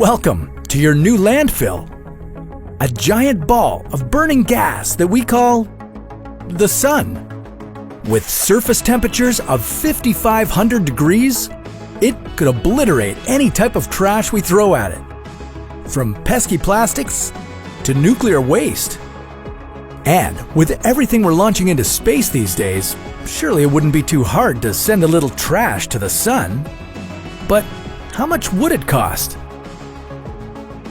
Welcome to your new landfill. A giant ball of burning gas that we call the sun. With surface temperatures of 5,500 degrees, it could obliterate any type of trash we throw at it. From pesky plastics to nuclear waste. And with everything we're launching into space these days, surely it wouldn't be too hard to send a little trash to the sun. But how much would it cost?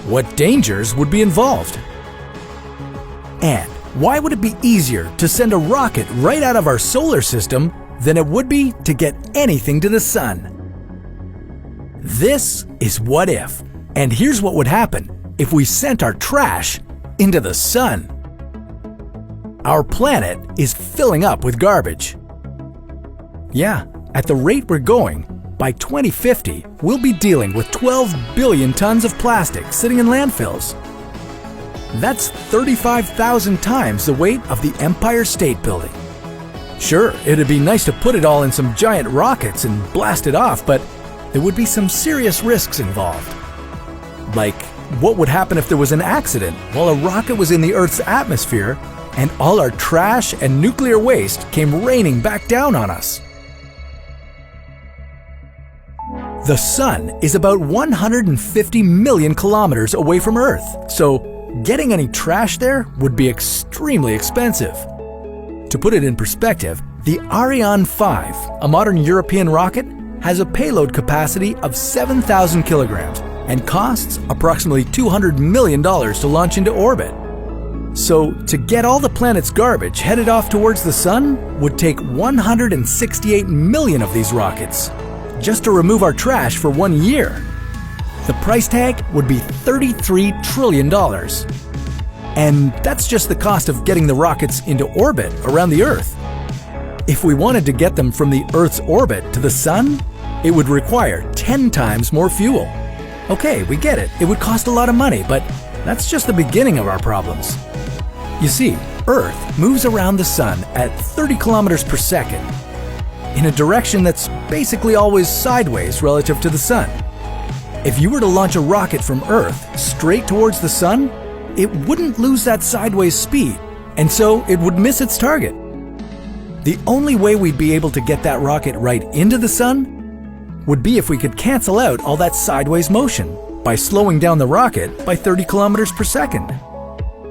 What dangers would be involved? And why would it be easier to send a rocket right out of our solar system than it would be to get anything to the sun? This is What If, and here's what would happen if we sent our trash into the sun. Our planet is filling up with garbage. Yeah, at the rate we're going, by 2050, we'll be dealing with 12 billion tons of plastic sitting in landfills. That's 35,000 times the weight of the Empire State Building. Sure, it'd be nice to put it all in some giant rockets and blast it off, but there would be some serious risks involved. Like, what would happen if there was an accident while a rocket was in the Earth's atmosphere and all our trash and nuclear waste came raining back down on us? The sun is about 150 million kilometers away from Earth, so getting any trash there would be extremely expensive. To put it in perspective, the Ariane 5, a modern European rocket, has a payload capacity of 7,000 kilograms and costs approximately $200 million to launch into orbit. So, to get all the planet's garbage headed off towards the sun would take 168 million of these rockets, just to remove our trash for 1 year. The price tag would be $33 trillion. And that's just the cost of getting the rockets into orbit around the Earth. If we wanted to get them from the Earth's orbit to the sun, it would require 10 times more fuel. Okay, we get it. It would cost a lot of money, but that's just the beginning of our problems. You see, Earth moves around the sun at 30 kilometers per second, in a direction that's basically always sideways relative to the sun. If you were to launch a rocket from Earth straight towards the sun, it wouldn't lose that sideways speed, and so it would miss its target. The only way we'd be able to get that rocket right into the sun would be if we could cancel out all that sideways motion by slowing down the rocket by 30 kilometers per second.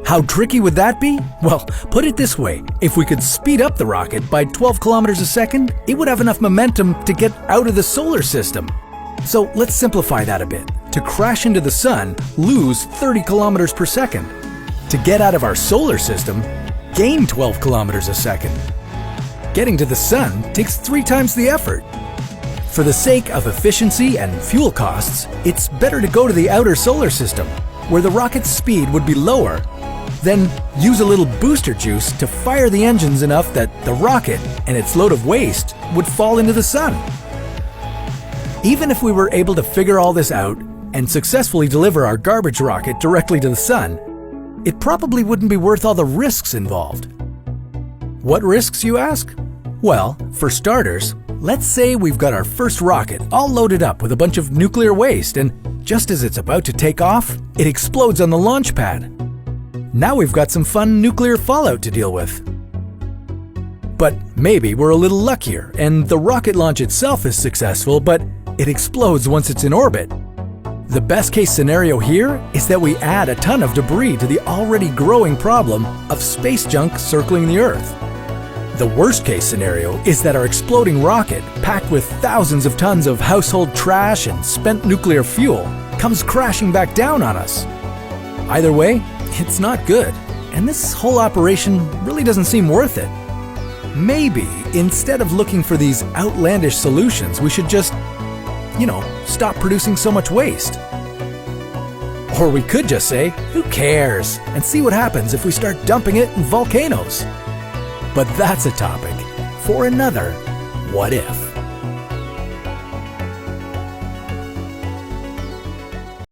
How tricky would that be? Well, put it this way, if we could speed up the rocket by 12 kilometers a second, it would have enough momentum to get out of the solar system. So let's simplify that a bit. To crash into the sun, lose 30 kilometers per second. To get out of our solar system, gain 12 kilometers a second. Getting to the sun takes 3 times the effort. For the sake of efficiency and fuel costs, it's better to go to the outer solar system, where the rocket's speed would be lower. Then use a little booster juice to fire the engines enough that the rocket and its load of waste would fall into the sun. Even if we were able to figure all this out and successfully deliver our garbage rocket directly to the sun, it probably wouldn't be worth all the risks involved. What risks, you ask? Well, for starters, let's say we've got our first rocket all loaded up with a bunch of nuclear waste, and just as it's about to take off, it explodes on the launch pad. Now we've got some fun nuclear fallout to deal with. But maybe we're a little luckier and the rocket launch itself is successful, but it explodes once it's in orbit. The best case scenario here is that we add a ton of debris to the already growing problem of space junk circling the Earth. The worst case scenario is that our exploding rocket, packed with thousands of tons of household trash and spent nuclear fuel, comes crashing back down on us. Either way, it's not good, and this whole operation really doesn't seem worth it. Maybe, instead of looking for these outlandish solutions, we should just, stop producing so much waste. Or we could just say, who cares, and see what happens if we start dumping it in volcanoes. But that's a topic for another What If.